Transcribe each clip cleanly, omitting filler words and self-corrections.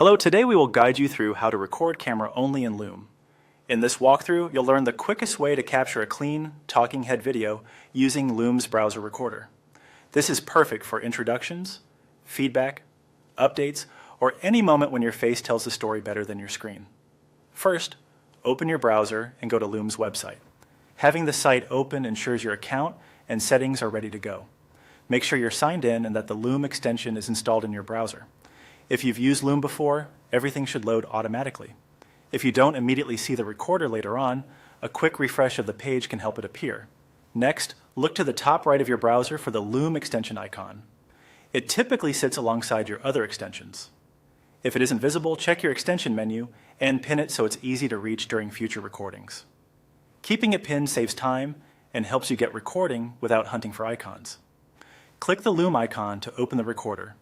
Hello, today we will guide you through how to record camera only in Loom. In this walkthrough, you'll learn the quickest way to capture a clean, talking head video using Loom's browser recorder. This is perfect for introductions, feedback, updates, or any moment when your face tells the story better than your screen. First, open your browser and go to Loom's website. Having the site open ensures your account and settings are ready to go. Make sure you're signed in and that the Loom extension is installed in your browser. If you've used Loom before, everything should load automatically. If you don't immediately see the recorder later on, a quick refresh of the page can help it appear. Next, look to the top right of your browser for the Loom extension icon. It typically sits alongside your other extensions. If it isn't visible, check your extension menu and pin it so it's easy to reach during future recordings. Keeping it pinned saves time and helps you get recording without hunting for icons. Click the Loom icon to open the recorder.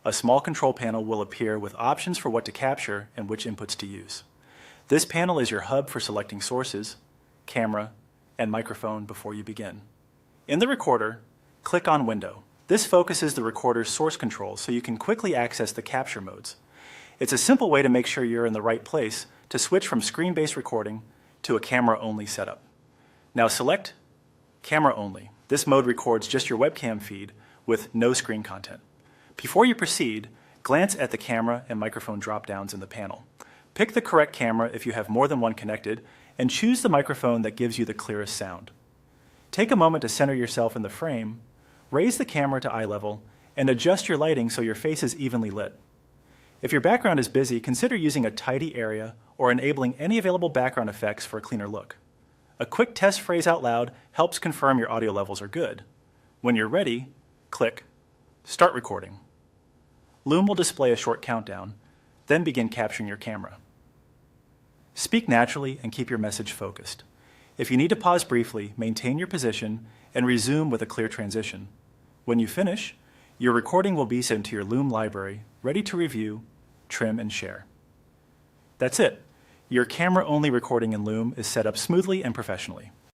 A small control panel will appear with options for what to capture and which inputs to use. This panel is your hub for selecting sources, camera, and microphone before you begin. In the recorder, click on Window. This focuses the recorder's source controls so you can quickly access the capture modes. It's a simple way to make sure you're in the right place to switch from screen-based recording to a camera-only setup. Now select Camera Only. This mode records just your webcam feed with no screen content. Before you proceed, glance at the camera and microphone drop-downs in the panel. Pick the correct camera if you have more than one connected, and choose the microphone that gives you the clearest sound. Take a moment to center yourself in the frame, raise the camera to eye level, and adjust your lighting so your face is evenly lit. If your background is busy, consider using a tidy area or enabling any available background effects for a cleaner look. A quick test phrase out loud helps confirm your audio levels are good. When you're ready, click Start Recording. Loom will display a short countdown, then begin capturing your camera. Speak naturally and keep your message focused. If you need to pause briefly, maintain your position and resume with a clear transition. When you finish, your recording will be sent to your Loom library, ready to review, trim, and share. That's it. Your camera-only recording in Loom is set up smoothly and professionally.